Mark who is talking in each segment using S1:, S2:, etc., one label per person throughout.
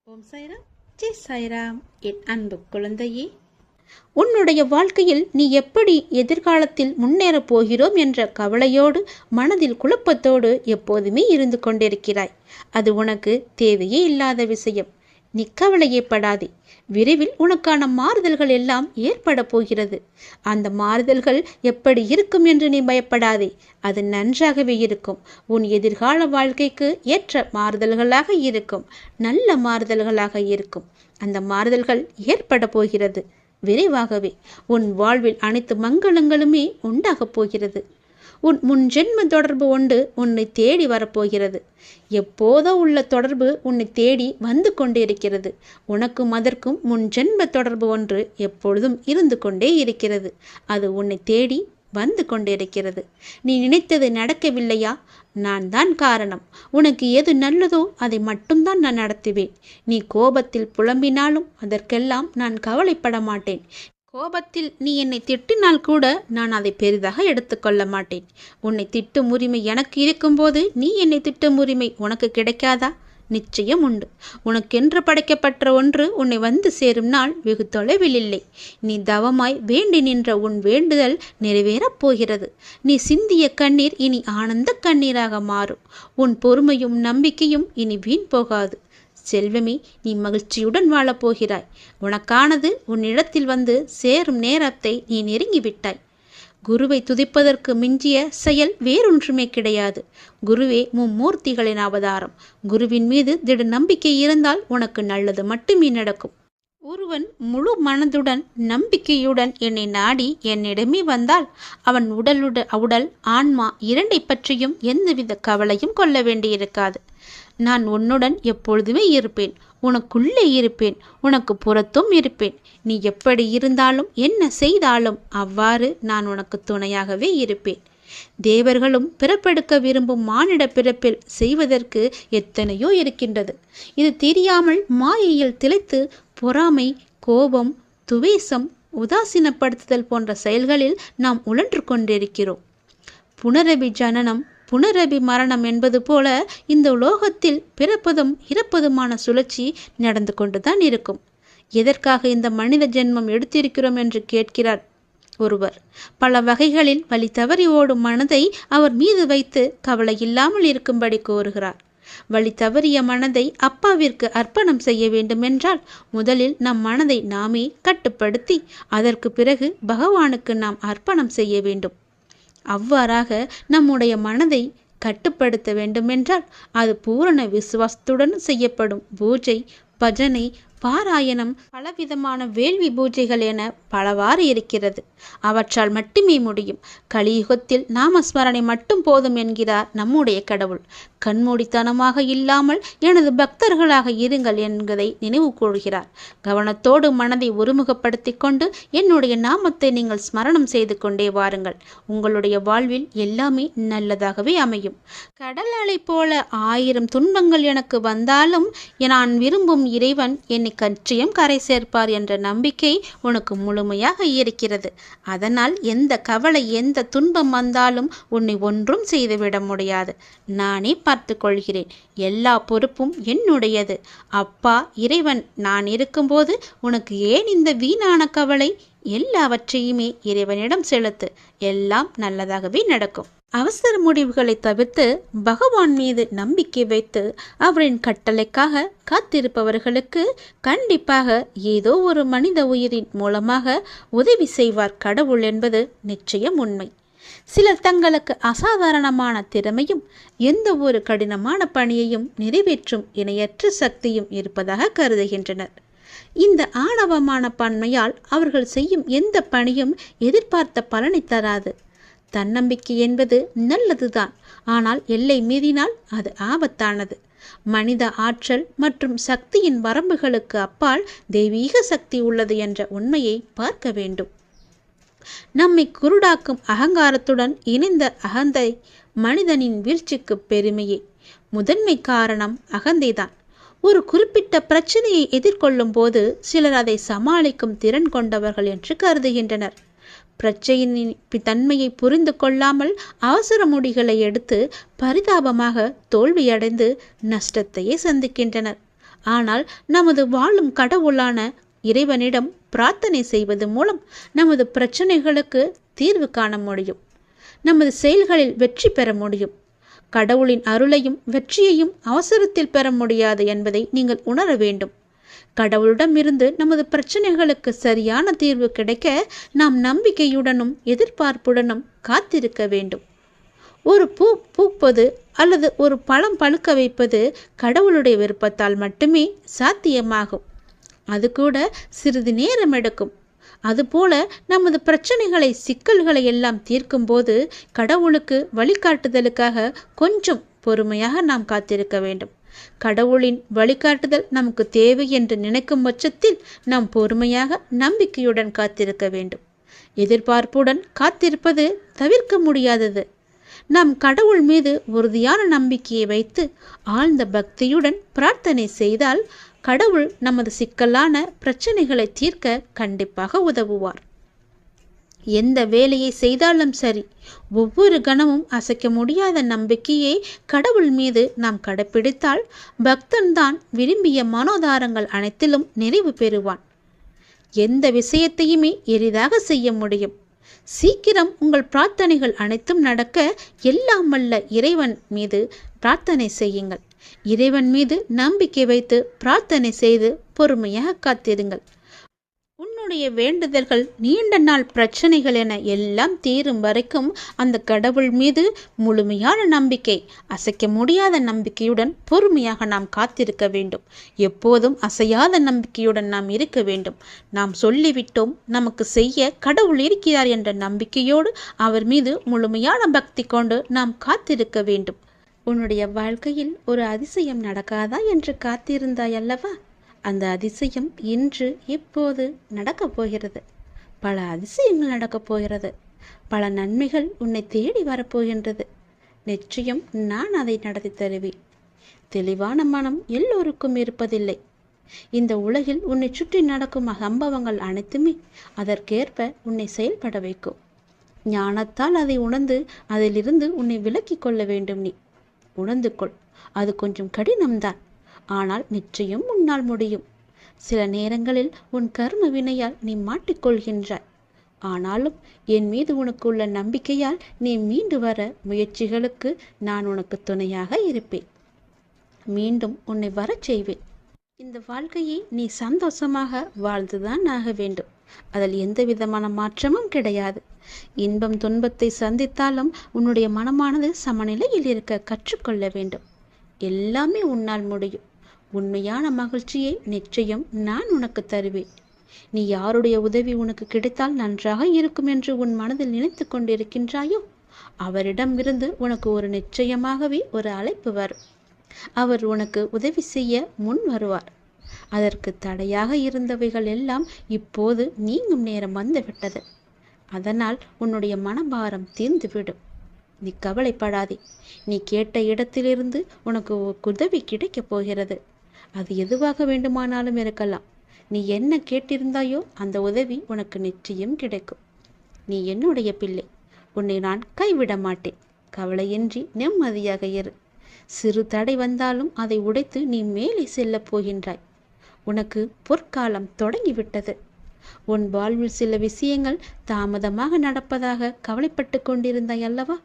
S1: ஓம் சாய்ராம், ஜெய் சாய்ராம். என் அன்பு குழந்தையே, உன்னுடைய வாழ்க்கையில் நீ எப்படி எதிர்காலத்தில் முன்னேறப் போகிறோம் என்ற கவலையோடு, மனதில் குழப்பத்தோடு எப்போதுமே இருந்து கொண்டிருக்கிறாய். அது உனக்கு தேவையே இல்லாத விஷயம். நீ கவலையே படாதே. விரைவில் உனக்கான மாறுதல்கள் எல்லாம் ஏற்பட போகிறது. அந்த மாறுதல்கள் எப்படி இருக்கும் என்று நீ பயப்படாதே. அது நன்றாகவே இருக்கும். உன் எதிர்கால வாழ்க்கைக்கு ஏற்ற மாறுதல்களாக இருக்கும். நல்ல மாறுதல்களாக இருக்கும். அந்த மாறுதல்கள் ஏற்பட போகிறது. விரைவாகவே உன் வாழ்வில் அனைத்து மங்களங்களுமே உண்டாகப் போகிறது. உன் முன் ஜென்ம தொடர்பு ஒன்று உன்னை தேடி வரப்போகிறது. எப்போதோ உள்ள தொடர்பு உன்னை தேடி வந்து கொண்டிருக்கிறது. உனக்கும் அதற்கும் முன் ஜென்ம தொடர்பு ஒன்று எப்பொழுதும் இருந்து கொண்டே இருக்கிறது. அது உன்னை தேடி வந்து கொண்டிருக்கிறது. நீ நினைத்தது நடக்கவில்லையா? நான் தான் காரணம். உனக்கு எது நல்லதோ அதை மட்டும்தான் நான் நடத்துவேன். நீ கோபத்தில் புலம்பினாலும் அதற்கெல்லாம் நான் கவலைப்பட மாட்டேன். கோபத்தில் நீ என்னை திட்டினால் கூட நான் அதை பெரிதாக எடுத்துக்கொள்ள மாட்டேன். உன்னை திட்டும் உரிமை எனக்கு இருக்கும்போது நீ என்னை திட்டும் உரிமை உனக்கு கிடைக்காதா? நிச்சயம் உண்டு. உனக்கென்று படைக்கப்பட்ட ஒன்று உன்னை வந்து சேரும் நாள் வெகு தொலைவில் இல்லை. நீ தவமாய் வேண்டி நின்ற உன் வேண்டுதல் நிறைவேறப் போகிறது. நீ சிந்திய கண்ணீர் இனி ஆனந்த கண்ணீராக மாறும். உன் பொறுமையும் நம்பிக்கையும் இனி வீண் போகாது. செல்வமே, நீ மகிழ்ச்சியுடன் வாழப்போகிறாய். உனக்கானது உன்னிடத்தில் வந்து சேரும் நேரத்தை நீ நெருங்கிவிட்டாய். குருவை துதிப்பதற்கு மிஞ்சிய செயல் வேறொன்றுமே கிடையாது. குருவே மும்மூர்த்திகளின் அவதாரம். குருவின் மீது திட நம்பிக்கை இருந்தால் உனக்கு நல்லது மட்டுமே நடக்கும். ஒருவன் முழு மனதுடன் நம்பிக்கையுடன் என்னை நாடி என்னிடமே வந்தால் அவன் உடல் ஆன்மா இரண்டை பற்றியும் எந்தவித கவலையும் கொள்ள வேண்டியிருக்காது. நான் உன்னுடன் எப்பொழுதுமே இருப்பேன். உனக்குள்ளே இருப்பேன். உனக்கு புறத்தும் இருப்பேன். நீ எப்படி இருந்தாலும் என்ன செய்தாலும் அவ்வாறு நான் உனக்கு துணையாகவே இருப்பேன். தேவர்களும் பிறப்பெடுக்க விரும்பும் மானிட பிறப்பில் செய்வதற்கு எத்தனையோ இருக்கின்றது. இது தெரியாமல் மாயையில் திளைத்து பொறாமை, கோபம், துவேஷம், உதாசீனப்படுத்துதல் போன்ற செயல்களில் நாம் உழன்று கொண்டிருக்கிறோம். புனரபி ஜனனம் புனரபி மரணம் என்பது போல இந்த உலோகத்தில் பிறப்பதும் இறப்பதுமான சுழற்சி நடந்து கொண்டுதான் இருக்கும். எதற்காக இந்த மனித ஜென்மம் எடுத்திருக்கிறோம் என்று கேட்கிறார் ஒருவர். பல வகைகளில் வழி தவறி ஓடும் மனதை அவர் மீது வைத்து கவலை இல்லாமல் இருக்கும்படி கோருகிறார். வழி தவறிய மனதை அப்பாவிற்கு அர்ப்பணம் செய்ய வேண்டுமென்றால் முதலில் நம் மனதை நாமே கட்டுப்படுத்தி அதற்கு பிறகு பகவானுக்கு நாம் அர்ப்பணம் செய்ய வேண்டும். அவ்வாறாக நம்முடைய மனதை கட்டுப்படுத்த வேண்டுமென்றால் அது பூரண விசுவாசத்துடன் செய்யப்படும் பூஜை, பஜனை, பாராயணம், பலவிதமான வேள்வி பூஜைகள் என பலவாறு இருக்கிறது. அவற்றால் மட்டுமே முடியும். கலியுகத்தில் நாமஸ்மரணை மட்டும் போதும் என்கிறார் நம்முடைய கடவுள். கண்மூடித்தனமாக இல்லாமல் எனது பக்தர்களாக இருங்கள் என்பதை நினைவு கூறுகிறார். கவனத்தோடு மனதை ஒருமுகப்படுத்தி கொண்டு என்னுடைய நாமத்தை நீங்கள் ஸ்மரணம் செய்து கொண்டே வாருங்கள். உங்களுடைய வாழ்வில் எல்லாமே நல்லதாகவே அமையும். கடல் அலை போல 1000 துன்பங்கள் எனக்கு வந்தாலும் நான் விரும்பும் இறைவன் என்னை கற்றியம் கரை சேர்ப்பார் என்ற நம்பிக்கை உனக்கு முழுமையாக இருக்கிறது. அதனால் எந்த கவலை, எந்த துன்பம் வந்தாலும் உன்னை ஒன்றும் செய்துவிட முடியாது. நானே பார்த்து கொள்கிறேன். எல்லா பொறுப்பும் என்னுடையது. அப்பா இறைவன் நான் இருக்கும்போது உனக்கு ஏன் இந்த வீணான கவலை? எல்லாவற்றையுமே இறைவனிடம் செலுத்து. எல்லாம் நல்லதாகவே நடக்கும். அவசர முடிவுகளை தவிர்த்து பகவான் மீது நம்பிக்கை வைத்து அவரின் கட்டளைக்காக காத்திருப்பவர்களுக்கு கண்டிப்பாக ஏதோ ஒரு மனித உயிரின் மூலமாக உதவி செய்வார் கடவுள் என்பது நிச்சயம் உண்மை. சிலர் தங்களுக்கு அசாதாரணமான திறமையும் எந்த ஒரு கடினமான பணியையும் நிறைவேற்றும் இணையற்ற சக்தியும் இருப்பதாக கருதுகின்றனர். இந்த ஆணவமான பன்மையால் அவர்கள் செய்யும் எந்த பணியும் எதிர்பார்த்த பலனை தராது. தன்னம்பிக்கை என்பது நல்லதுதான், ஆனால் எல்லை மீறினால் அது ஆபத்தானது. மனித ஆற்றல் மற்றும் சக்தியின் வரம்புகளுக்கு அப்பால் தெய்வீக சக்தி உள்ளது என்ற உண்மையை பார்க்க வேண்டும். நம்மை குருடாக்கும் அகங்காரத்துடன் இணைந்த அகந்தை மனிதனின் வீழ்ச்சிக்கு பெருமையே. முதன்மை காரணம் அகந்தைதான். ஒரு குறிப்பிட்ட பிரச்சனையை எதிர்கொள்ளும் போது சிலர் அதை சமாளிக்கும் திறன் கொண்டவர்கள் என்று கருதுகின்றனர். பிரச்சனையின் தன்மையை புரிந்து கொள்ளாமல் அவசர முடிகளை எடுத்து பரிதாபமாக தோல்வியடைந்து நஷ்டத்தையே சந்திக்கின்றனர். ஆனால் நமது வாழும் கடவுளான இறைவனிடம் பிரார்த்தனை செய்வது மூலம் நமது பிரச்சனைகளுக்கு தீர்வு காண முடியும். நமது செயல்களில் வெற்றி பெற முடியும். கடவுளின் அருளையும் வெற்றியையும் அவசரத்தில் பெற முடியாது என்பதை நீங்கள் உணர வேண்டும். கடவுளிடமிருந்து நமது பிரச்சனைகளுக்கு சரியான தீர்வு கிடைக்க நாம் நம்பிக்கையுடனும் எதிர்பார்ப்புடனும் காத்திருக்க வேண்டும். ஒரு பூ பூப்பது அல்லது ஒரு பழம் பழுக்க வைப்பது கடவுளுடைய விருப்பத்தால் மட்டுமே சாத்தியமாகும். அது கூட சிறிது நேரம் எடுக்கும். அதுபோல நமது பிரச்சனைகளை சிக்கல்களை எல்லாம் தீர்க்கும்போது கடவுளுக்கு வழிகாட்டுதலுக்காக கொஞ்சம் பொறுமையாக நாம் காத்திருக்க வேண்டும். கடவுளின் வழிகாட்டுதல் நமக்கு தேவை என்று நினைக்கும் பட்சத்தில் நாம் பொறுமையாக நம்பிக்கையுடன் காத்திருக்க வேண்டும். எதிர்பார்ப்புடன் காத்திருப்பது தவிர்க்க முடியாதது. நாம் கடவுள் மீது உறுதியான நம்பிக்கையை வைத்து ஆழ்ந்த பக்தியுடன் பிரார்த்தனை செய்தால் கடவுள் நமது சிக்கலான பிரச்சனைகளை தீர்க்க கண்டிப்பாக உதவுவார். எந்த வேலையை செய்தாலும் சரி, ஒவ்வொரு கணமும் அசைக்க முடியாத நம்பிக்கையை கடவுள் மீது நாம் கடைப்பிடித்தால் பக்தன்தான் விரும்பிய மனோதாரங்கள் அனைத்திலும் நிறைவு பெறுவான். எந்த விஷயத்தையுமே எளிதாக செய்ய முடியும். சீக்கிரம் உங்கள் பிரார்த்தனைகள் அனைத்தும் நடக்க எல்லாம் வல்ல இறைவன் மீது பிரார்த்தனை செய்யுங்கள். இறைவன் மீது நம்பிக்கை வைத்து பிரார்த்தனை செய்து பொறுமையாக காத்திருங்கள். உன்னுடைய வேண்டுதல்கள் நீண்ட நாள் பிரச்சனைகள் என எல்லாம் தீரும் வரைக்கும் அந்த கடவுள் மீது முழுமையான நம்பிக்கை, அசைக்க முடியாத நம்பிக்கையுடன் பொறுமையாக நாம் காத்திருக்க வேண்டும். எப்போதும் அசையாத நம்பிக்கையுடன் நாம் இருக்க வேண்டும். நாம் சொல்லிவிட்டோம், நமக்கு செய்ய கடவுள் இருக்கிறார் என்ற நம்பிக்கையோடு அவர் மீது முழுமையான பக்தி கொண்டு நாம் காத்திருக்க வேண்டும். உன்னுடைய வாழ்க்கையில் ஒரு அதிசயம் நடக்காதா என்று காத்திருந்தாய் அல்லவா? அந்த அதிசயம் இன்று இப்போது நடக்கப் போகிறது. பல அதிசயங்கள் நடக்கப் போகிறது. பல நன்மைகள் உன்னை தேடி வரப்போகின்றது. நிச்சயம் நான் அதை நடத்தி தருவேன். தெளிவான மனம் எல்லோருக்கும் இருப்பதில்லை. இந்த உலகில் உன்னை சுற்றி நடக்கும் சம்பவங்கள் அனைத்துமே அதற்கேற்ப உன்னை செயல்பட வைக்கும். ஞானத்தால் அதை உணர்ந்து அதிலிருந்து உன்னை விலக்கிக் கொள்ள வேண்டும். நீ உணர்ந்து கொள். அது கொஞ்சம் கடினம்தான், ஆனால் நிச்சயம் உன்னால் முடியும். சில நேரங்களில் உன் கர்ம வினையால் நீ மாட்டிக்கொள்கின்றாய். ஆனாலும் என் மீது உனக்கு உள்ள நம்பிக்கையால் நீ மீண்டு வர முயற்சிகளுக்கு நான் உனக்கு துணையாக இருப்பேன். மீண்டும் உன்னை வரச் செய்வேன். இந்த வாழ்க்கையை நீ சந்தோஷமாக வாழ்ந்துதான் ஆக வேண்டும். அதில் எந்த விதமான மாற்றமும் கிடையாது. இன்பம் துன்பத்தை சந்தித்தாலும் உன்னுடைய மனமானது சமநிலையில் இருக்க கற்றுக்கொள்ள வேண்டும். எல்லாமே உன்னால் முடியும். உண்மையான மகிழ்ச்சியை நிச்சயம் நான் உனக்கு தருவேன். நீ யாருடைய உதவி உனக்கு கிடைத்தால் நன்றாக இருக்கும் என்று உன் மனதில் நினைத்து கொண்டிருக்கின்றாயோ, அவரிடமிருந்து உனக்கு ஒரு நிச்சயமாகவே ஒரு அழைப்பு வரும். அவர் உனக்கு உதவி செய்ய முன் வருவார். அதற்கு தடையாக இருந்தவைகள் எல்லாம் இப்போது நீங்கும் நேரம் வந்துவிட்டது. அதனால் உன்னுடைய மனபாரம் தீர்ந்துவிடும். நீ கவலைப்படாதே. நீ கேட்ட இடத்திலிருந்து உனக்கு உதவி கிடைக்கப் போகிறது. அது எதுவாக வேண்டுமானாலும் இருக்கலாம். நீ என்ன கேட்டிருந்தாயோ அந்த உதவி உனக்கு நிச்சயம் கிடைக்கும். நீ என்னுடைய பிள்ளை. உன்னை நான் கைவிட மாட்டேன். கவலையின்றி நிம்மதியாக இரு. சிறு தடை வந்தாலும் அதை உடைத்து நீ மேலே செல்லப் போகின்றாய். உனக்கு பொற்காலம் தொடங்கிவிட்டது. உன் வாழ்வில் சில விஷயங்கள் தாமதமாக நடப்பதாக கவலைப்பட்டு கொண்டிருந்தாய் அல்லவா?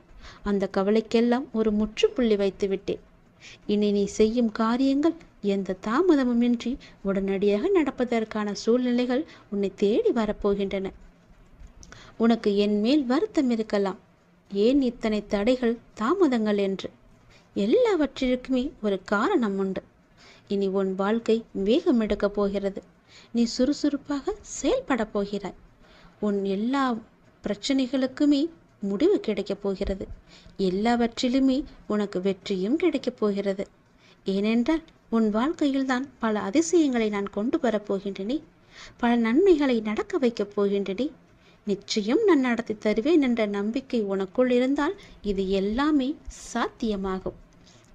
S1: அந்த கவலைக்கெல்லாம் ஒரு முற்றுப்புள்ளி வைத்து விட்டேன். இனி நீ செய்யும் காரியங்கள் எந்த தாமதமுமின்றி உடனடியாக நடப்பதற்கான சூழ்நிலைகள் உன்னை தேடி வரப்போகின்றன. உனக்கு என் மேல் வருத்தம் இருக்கலாம். ஏன் இத்தனை தடைகள் தாமதங்கள் என்று. எல்லாவற்றிற்குமே ஒரு காரணம் உண்டு. இனி உன் வாழ்க்கை வேகம் எடுக்கப் போகிறது. நீ சுறுசுறுப்பாக செயல்பட போகிறாய். உன் எல்லா பிரச்சனைகளுக்குமே முடிவு கிடைக்கப் போகிறது. எல்லாவற்றிலுமே உனக்கு வெற்றியும் கிடைக்கப் போகிறது. ஏனென்றால் உன் வாழ்க்கையில்தான் பல அதிசயங்களை நான் கொண்டு வரப்போகின்றனே. பல நன்மைகளை நடக்க வைக்கப் போகின்றனே. நிச்சயம் நான் நடத்தி தருவேன் என்ற நம்பிக்கை உனக்குள் இருந்தால் இது எல்லாமே சாத்தியமாகும்.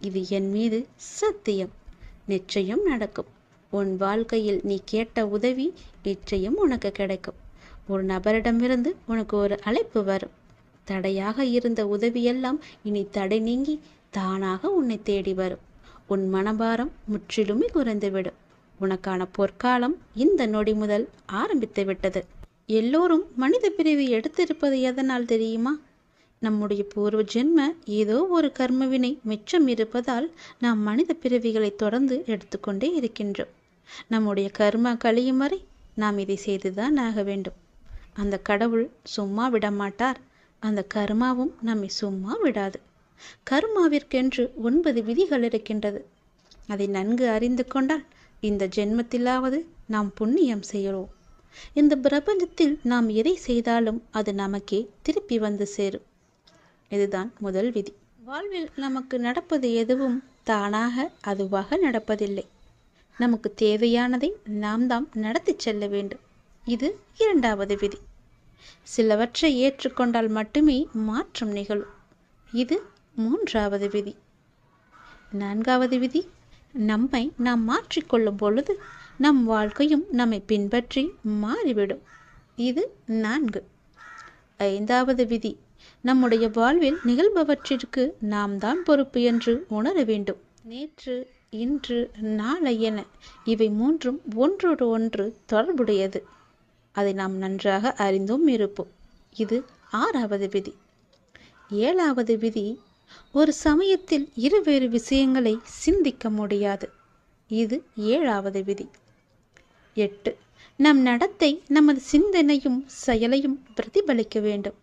S1: இது என் மீது சத்தியம். நிச்சயம் நடக்கும். உன் வாழ்க்கையில் நீ கேட்ட உதவி நிச்சயம் உனக்கு கிடைக்கும். ஒரு நபரிடமிருந்து உனக்கு ஒரு அழைப்பு வரும். தடையாக இருந்த உதவியெல்லாம் இனி தடை நீங்கி தானாக உன்னை தேடி வரும். உன் மனபாரம் முற்றிலுமே குறைந்துவிடும். உனக்கான பொற்காலம் இந்த நொடி முதல் ஆரம்பித்து விட்டது. எல்லோரும் மனித பிறவி எடுத்திருப்பது எதனால் தெரியுமா? நம்முடைய பூர்வ ஜென்ம ஏதோ ஒரு கர்மவினை மிச்சம் இருப்பதால் நாம் மனித பிறவிகளை தொடர்ந்து எடுத்துக்கொண்டே இருக்கின்றோம். நம்முடைய கர்மா கழியும் வரை நாம் இதை செய்துதான் ஆக வேண்டும். அந்த கடவுள் சும்மா விடமாட்டார். அந்த கர்மாவும் நம்மை சும்மா விடாது. கர்மாவிற்கென்று 9 விதிகள் இருக்கின்றது. அதை நன்கு அறிந்து கொண்டால் இந்த ஜென்மத்திலாவது நாம் புண்ணியம் செய்கிறோம். இந்த பிரபஞ்சத்தில் நாம் எதை செய்தாலும் அது நமக்கே திருப்பி வந்து சேரும். இதுதான் முதல் விதி. வாழ்வில் நமக்கு நடப்பது எதுவும் தானாக அதுவாக நடப்பதில்லை. நமக்கு தேவையானதை நாம் தான் நடத்தி செல்ல வேண்டும். இது 2வது விதி. சிலவற்றை ஏற்றுக்கொண்டால் மட்டுமே மாற்றம் நிகழும். இது 3வது விதி. 4வது விதி, நம்மை நாம் மாற்றிக்கொள்ளும் பொழுது நம் வாழ்க்கையும் நம்மை பின்பற்றி மாறிவிடும். இது 4. 5வது விதி, நம்முடைய வாழ்வில் நிகழ்பவற்றிற்கு நாம் தான் பொறுப்பு என்று உணர வேண்டும். நேற்று, இன்று, நாளை என இவை 3ம் ஒன்றோடு ஒன்று தொடர்புடையது. அதை நாம் நன்றாக அறிந்தும் இருப்போம். இது 6வது விதி. 7வது விதி, ஒரு சமயத்தில் இருவேறு விஷயங்களை சிந்திக்க முடியாது. இது 7வது விதி. 8, நம் நடத்தை நமது சிந்தனையும் செயலையும் பிரதிபலிக்க வேண்டும்.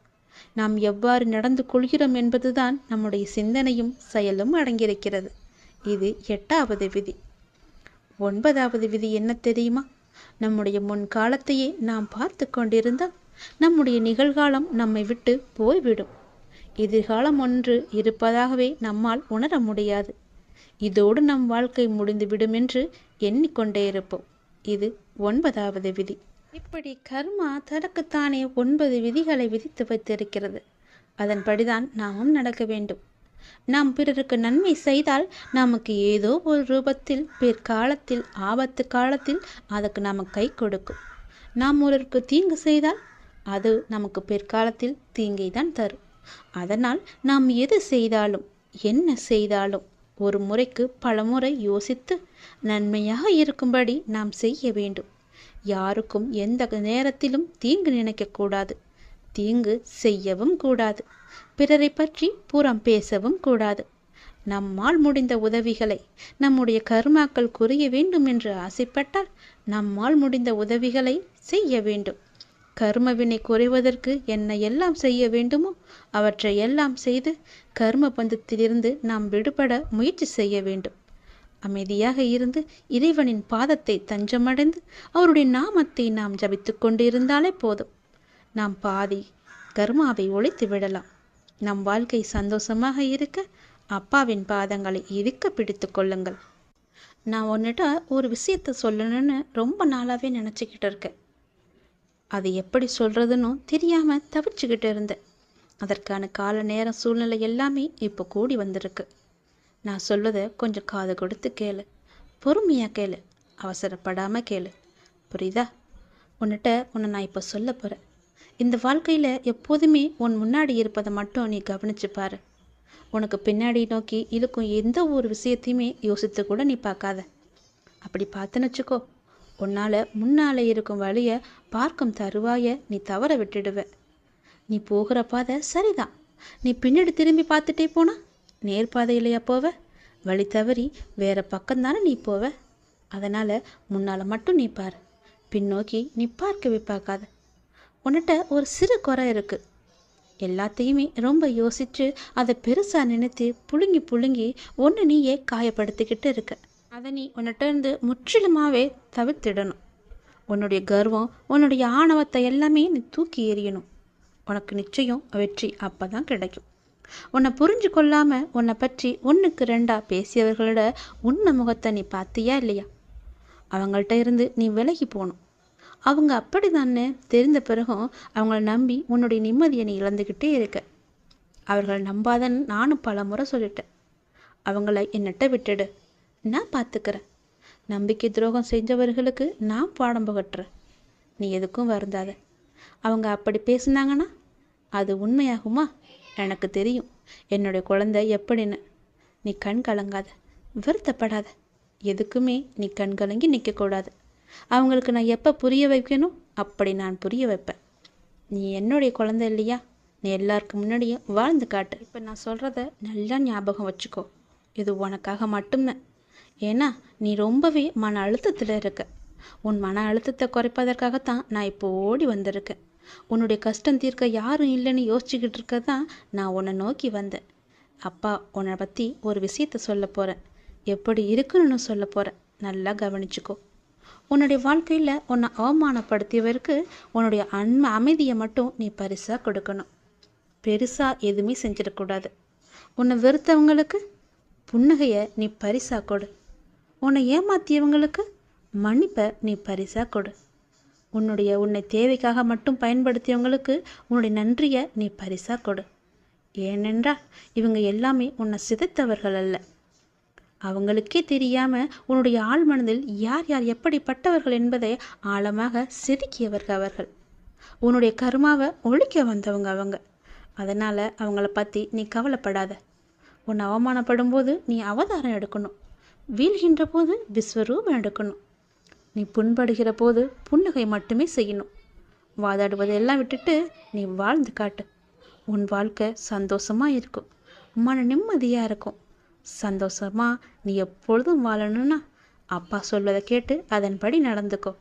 S1: நாம் எவ்வாறு நடந்து கொள்கிறோம் என்பதுதான் நம்முடைய சிந்தனையும் செயலும் அடங்கியிருக்கிறது. இது 8வது விதி. 9வது விதி என்ன தெரியுமா? நம்முடைய முன்காலத்தையே நாம் பார்த்து கொண்டிருந்தால் நம்முடைய நிகழ்காலம் நம்மை விட்டு போய்விடும். எதிர்காலம் ஒன்று இருப்பதாகவே நம்மால் உணர முடியாது. இதோடு நம் வாழ்க்கை முடிந்துவிடும் என்று எண்ணிக்கொண்டே இருப்போம். இது 9வது விதி. இப்படி கர்மா தனக்குத்தானே 9 விதிகளை விதித்து வைத்திருக்கிறது. அதன்படிதான் நாமும் நடக்க வேண்டும். நாம் பிறருக்கு நன்மை செய்தால் நமக்கு ஏதோ ஒரு ரூபத்தில் பிற்காலத்தில் ஆபத்து காலத்தில் அதற்கு நமக்கு கை கொடுக்கும். நாம் ஒருவருக்கு தீங்கு செய்தால் அது நமக்கு பிற்காலத்தில் தீங்கை தான் தரும். அதனால் நாம் எது செய்தாலும் என்ன செய்தாலும் ஒரு முறைக்கு பல முறை யோசித்து நன்மையாக இருக்கும்படி நாம் செய்ய வேண்டும். யாருக்கும் எந்த நேரத்திலும் தீங்கு நினைக்கக்கூடாது. தீங்கு செய்யவும் கூடாது. பிறரை பற்றி புறம் பேசவும் கூடாது. நம்மால் முடிந்த உதவிகளை நம்முடைய கர்மாக்கள் குறைய வேண்டும் என்று ஆசைப்பட்டால் நம்மால் முடிந்த உதவிகளை செய்ய வேண்டும். கர்மவினை குறைவதற்கு என்ன எல்லாம் செய்ய வேண்டுமோ அவற்றை எல்லாம் செய்து கர்ம பந்தத்திலிருந்து நாம் விடுபட முயற்சி செய்ய வேண்டும். அமைதியாக இருந்து இறைவனின் பாதத்தை தஞ்சமடைந்து அவருடைய நாமத்தை நாம் ஜபித்து கொண்டிருந்தாலே போதும். நாம் பாதி கர்மாவை ஒழித்து விடலாம். நம் வாழ்க்கை சந்தோஷமாக இருக்க அப்பாவின் பாதங்களை இறுக்க பிடித்து கொள்ளுங்கள். நான் உன்னிட்ட ஒரு விஷயத்த சொல்லணும்னு ரொம்ப நாளாகவே நினச்சிக்கிட்டு இருக்கேன். அது எப்படி சொல்கிறதுன்னு தெரியாமல் தவிச்சுக்கிட்டு இருந்தேன். அதற்கான கால நேரம் சூழ்நிலை எல்லாமே இப்போ கூடி வந்திருக்கு. நான் சொல்வதை கொஞ்சம் காது கொடுத்து கேளு. பொறுமையாக கேளு. அவசரப்படாமல் கேளு. புரியுதா? உன்னை நான் இப்போ சொல்ல போகிறேன். இந்த வாழ்க்கையில் எப்போதுமே உன் முன்னாடி இருப்பதை மட்டும் நீ கவனிச்சு பாரு. உனக்கு பின்னாடி நோக்கி இழுக்கும் எந்த ஒரு விஷயத்தையுமே யோசித்து கூட நீ பார்க்காத. அப்படி பார்த்துன்னு வச்சுக்கோ, உன்னால் முன்னால் இருக்கும் வழியை பார்க்கும் தருவாயை நீ தவற விட்டுடுவ. நீ போகிற பாதை சரிதான். நீ பின்னாடி திரும்பி பார்த்துட்டே போனா நேர்பாதையிலையா போவ? வழி தவறி வேற பக்கம்தானே நீ போவ. அதனால் முன்னால் மட்டும் நீ பாரு. பின்னோக்கி நீ பார்க்கவே பார்க்காத. உன்கிட்ட ஒரு சிறு குறை இருக்குது. எல்லாத்தையுமே ரொம்ப யோசித்து அதை பெருசாக நினைத்து புழுங்கி புழுங்கி ஒன்று நீயே காயப்படுத்திக்கிட்டு இருக்க. அதை நீ உன்னிட்ட இருந்து முற்றிலுமாகவே தவிர்த்திடணும். உன்னுடைய கர்வம், உன்னுடைய ஆணவத்தை எல்லாமே நீ தூக்கி எறியணும். உனக்கு நிச்சயம் வெற்றி அப்போ தான் கிடைக்கும். உன்னை புரிஞ்சு கொள்ளாமல் உன்னை பற்றி 1க்கு 2 பேசியவர்களோட உன்னை முகத்தை நீ பார்த்தியா இல்லையா? அவங்கள்ட்ட இருந்து நீ விலகி போகணும். அவங்க அப்படி தானே தெரிந்த பிறகும் அவங்கள நம்பி உன்னுடைய நிம்மதியை நீ இழந்துக்கிட்டே இருக்க. அவர்களை நம்பாதன்னு நானும் பல முறை சொல்லிட்டேன். அவங்கள என்னட்ட விட்டுடு, நான் பார்த்துக்கிறேன். நம்பிக்கை துரோகம் செஞ்சவர்களுக்கு நான் பாடம் புகட்டுறேன். நீ எதுக்கும் வருந்தாத. அவங்க அப்படி பேசுனாங்கன்னா அது உண்மையாகுமா? எனக்கு தெரியும் என்னுடைய குழந்தை எப்படின்னு. நீ கண் கலங்காத, வருத்தப்படாத. எதுக்குமே நீ கண்கலங்கி நிற்கக்கூடாது. அவங்களுக்கு நான் எப்போ புரிய வைக்கணும் அப்படி நான் புரிய வைப்பேன். நீ என்னுடைய குழந்தை இல்லையா? நீ எல்லாருக்கு முன்னாடியும் வாழ்ந்து காட்டு. இப்போ நான் சொல்கிறத நல்லா ஞாபகம் வச்சுக்கோ. இது உனக்காக மட்டும்தான். ஏன்னா நீ ரொம்பவே மன அழுத்தத்தில் இருக்க. உன் மன அழுத்தத்தை குறைப்பதற்காகத்தான் நான் இப்போ ஓடி வந்திருக்கேன். உன்னுடைய கஷ்டம் தீர்க்க யாரும் இல்லைன்னு யோசிச்சுக்கிட்டு இருக்க தான் நான் உன்னை நோக்கி வந்தேன். அப்பா உன்னை பற்றி ஒரு விஷயத்த சொல்ல போகிறேன். எப்படி இருக்குன்னு சொல்ல போகிறேன். நல்லா கவனிச்சுக்கோ. உன்னுடைய வாழ்க்கையில் உன்னை அவமானப்படுத்தியவருக்கு உன்னுடைய அமைதியை மட்டும் நீ பரிசாக கொடுக்கணும். பெருசாக எதுவுமே செஞ்சிடக்கூடாது. உன்னை வெறுத்தவங்களுக்கு புன்னகையை நீ பரிசாக கொடு. உன்னை ஏமாற்றியவங்களுக்கு மன்னிப்பை நீ பரிசாக கொடு. உன்னை தேவைக்காக மட்டும் பயன்படுத்தியவங்களுக்கு உன்னுடைய நன்றியை நீ பரிசாக கொடு. ஏனென்றால் இவங்க எல்லாமே உன்னை சிதைத்தவர்கள் அல்ல. அவங்களுக்கே தெரியாமல் உன்னுடைய ஆழ் மனதில் யார் யார் எப்படிப்பட்டவர்கள் என்பதை ஆழமாக செதுக்கியவர்கள் அவர்கள். உன்னுடைய கர்மாவை ஒழிக்க வந்தவங்க அவங்க. அதனால் அவங்கள பற்றி நீ கவலைப்படாத. உன்னை அவமானப்படும் போது நீ அவதாரம் எடுக்கணும். வீழ்கின்ற போது விஸ்வரூபம் எடுக்கணும். நீ புண்படுகிற போது புன்னகை மட்டுமே செய்யணும். வாதாடுவதெல்லாம் விட்டுட்டு நீ வாழ்ந்து காட்டு. உன் வாழ்க்கை சந்தோஷமாக இருக்கும். மன நிம்மதியாக இருக்கும். சந்தோஷமாக நீ எப்பொழுதும் வாழணும்னா அப்பா சொல்வதை கேட்டு அதன்படி நடந்துக்கோ.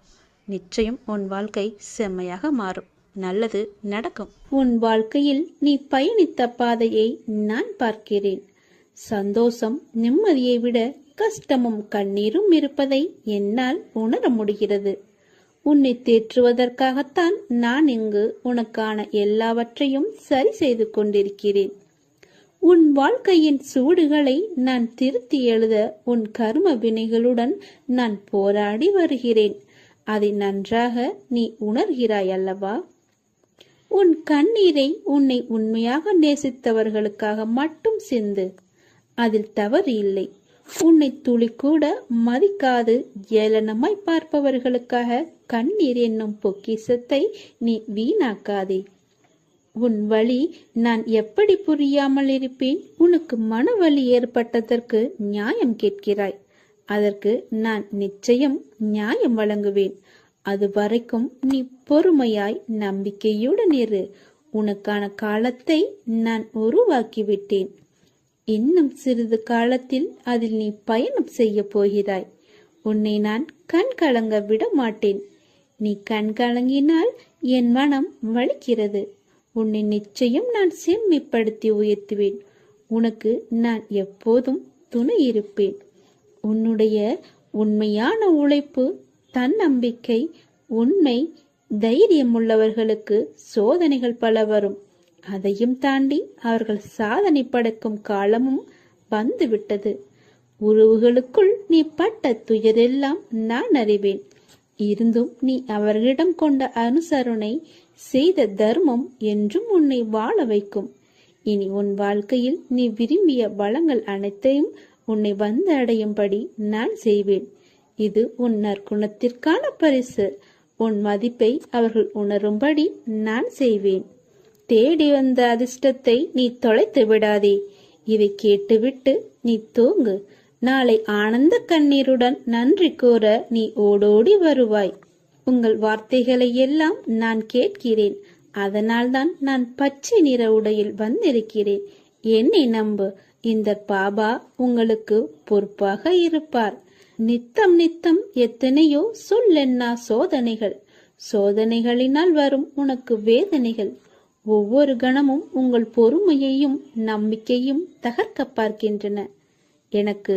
S1: நிச்சயம் உன் வாழ்க்கை செம்மையாக மாறும். நல்லது நடக்கும். உன் வாழ்க்கையில் நீ பயணித்த பாதையை நான் பார்க்கிறேன். சந்தோஷம் நிம்மதியை விட கஷ்டமும் கண்ணீரும் இருப்பதை என்னால் உணர முடிகிறது. உன்னை தேற்றுவதற்காகத்தான் நான் இங்கு உனக்கான எல்லாவற்றையும் சரி செய்து கொண்டிருக்கிறேன். உன் வாழ்க்கையின் சூடுகளை நான் திருத்தி எழுத உன் கர்ம வினைகளுடன் நான் போராடி வருகிறேன். அதை நன்றாக நீ உணர்கிறாய் அல்லவா? உன் கண்ணீரை உன்னை உண்மையாக நேசித்தவர்களுக்காக மட்டும் சிந்து. அதில் தவறு இல்லை. உன்னை துளி கூட மதிக்காது ஏளனமாய் பார்ப்பவர்களுக்காக கண்ணீர் என்னும் பொக்கிஷத்தை நீ வீணாக்காதே. உன் வழி நான் எப்படி புரியாமல் இருப்பேன்? உனக்கு மனவலி ஏற்பட்டதற்கு நியாயம் கேட்கிறாய். அதற்கு நான் நிச்சயம் நியாயம் வழங்குவேன். அது வரைக்கும் நீ பொறுமையாய் நம்பிக்கையுடன் இரு. உனக்கான காலத்தை நான் உருவாக்கிவிட்டேன். இன்னும் சிறிது காலத்தில் அதில் நீ பயணம் செய்ய போகிறாய். உன்னை நான் கண் கலங்க விட மாட்டேன். நீ கண் கலங்கினால் என் மனம் வலிக்கிறது. உன்னை நிச்சயம் நான் செம்மைப்படுத்தி உயர்த்துவேன். உனக்கு நான் எப்போதும் துணை இருப்பேன். உன்னுடைய உண்மையான உழைப்பு, தன்னம்பிக்கை, உண்மை, தைரியம் உள்ளவர்களுக்கு சோதனைகள் பல வரும். அதையும் தாண்டி அவர்கள் சாதனை படைக்கும் காலமும் வந்துவிட்டது. உறவுகளுக்குள் நீ பட்ட துயரெல்லாம் நான் அறிவேன். இருந்தும் நீ அவர்களிடம் கொண்ட அனுசரணை, செய்த தர்மம் என்றும் உன்னை வாழ வைக்கும். இனி உன் வாழ்க்கையில் நீ விரும்பிய வளங்கள் அனைத்தையும் உன்னை வந்து அடையும்படி நான் செய்வேன். இது உன் நற்குணத்திற்கான பரிசு. உன் மதிப்பை அவர்கள் உணரும்படி நான் செய்வேன். தேடி வந்த அதிர்ஷ்டத்தை நீ தொலைத்து விடாதே. இதை கேட்டுவிட்டு நீ தூங்கு. நாளை ஆனந்த கண்ணீருடன் நன்றி கூற நீ ஓடோடி வருவாய். உங்கள் வார்த்தைகளை எல்லாம் நான் கேட்கிறேன். அதனால்தான் நான் பச்சை நிற உடையில் வந்திருக்கிறேன். என்னை நம்பு. இந்த பாபா உங்களுக்கு பொறுப்பாக இருப்பார். நித்தம் நித்தம் எத்தனையோ சொல்லென்னா சோதனைகள். சோதனைகளினால் வரும் உனக்கு வேதனைகள். ஒவ்வொரு கணமும் உங்கள் பொறுமையையும் நம்பிக்கையும் தகர்க்க பார்க்கின்றன. எனக்கு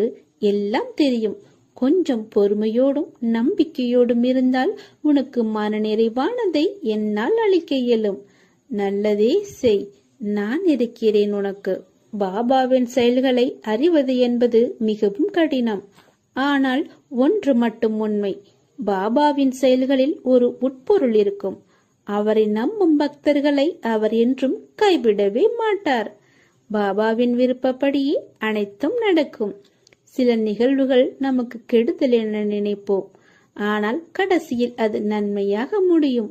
S1: எல்லாம் தெரியும். கொஞ்சம் பொறுமையோடும் நம்பிக்கையோடும் இருந்தால் உனக்கு மனநிறைவானதை என்னால் அளிக்க இயலும். நல்லதே செய். நான் இருக்கிறேன் உனக்கு. பாபாவின் செயல்களை அறிவது என்பது மிகவும் கடினம். ஆனால் ஒன்று மட்டும் உண்மை. பாபாவின் செயல்களில் ஒரு உட்பொருள் இருக்கும். அவரை நம்பும் பக்தர்களை அவர் என்றும் கைவிடவே மாட்டார். பாபாவின் விருப்பப்படியே அனைத்தும் நடக்கும். சில நிகழ்வுகள் நமக்கு கெடுதல் என நினைப்போம். ஆனால் கடைசியில் அது நன்மையாக முடியும்.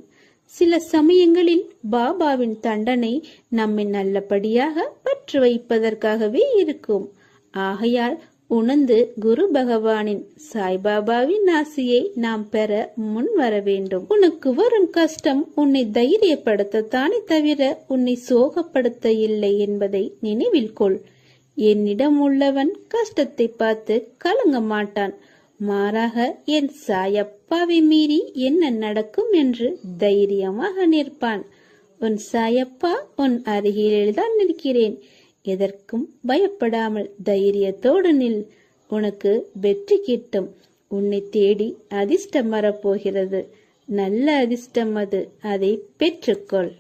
S1: சில சமயங்களில் பாபாவின் தண்டனை நம்மை நல்லபடியாக பற்று வைப்பதற்காகவே இருக்கும். ஆகையால் உணர்ந்து குரு பகவானின் சாய்பாபாவின் ஆசியை நாம் பெற முன் வர வேண்டும். உனக்கு வரும் கஷ்டம் உன்னை தைரியப்படுத்தத்தானே தவிர உன்னை சோகப்படுத்த இல்லை என்பதை நினைவில் கொள். என்னிடம் உள்ளவன் கஷ்டத்தை பார்த்து கலங்க மாட்டான். மாறாக என் சாயப்பாவை மீறி என்ன நடக்கும் என்று தைரியமாக நிற்பான். உன் சாயப்பா உன் அருகில்தான் நிற்கிறேன். எதற்கும் பயப்படாமல் தைரியத்தோடு நில். உனக்கு வெற்றி கிட்டும். உன்னை தேடி அதிர்ஷ்டம் வரப்போகிறது. நல்ல அதிர்ஷ்டம் அது. அதை பெற்றுக்கொள்.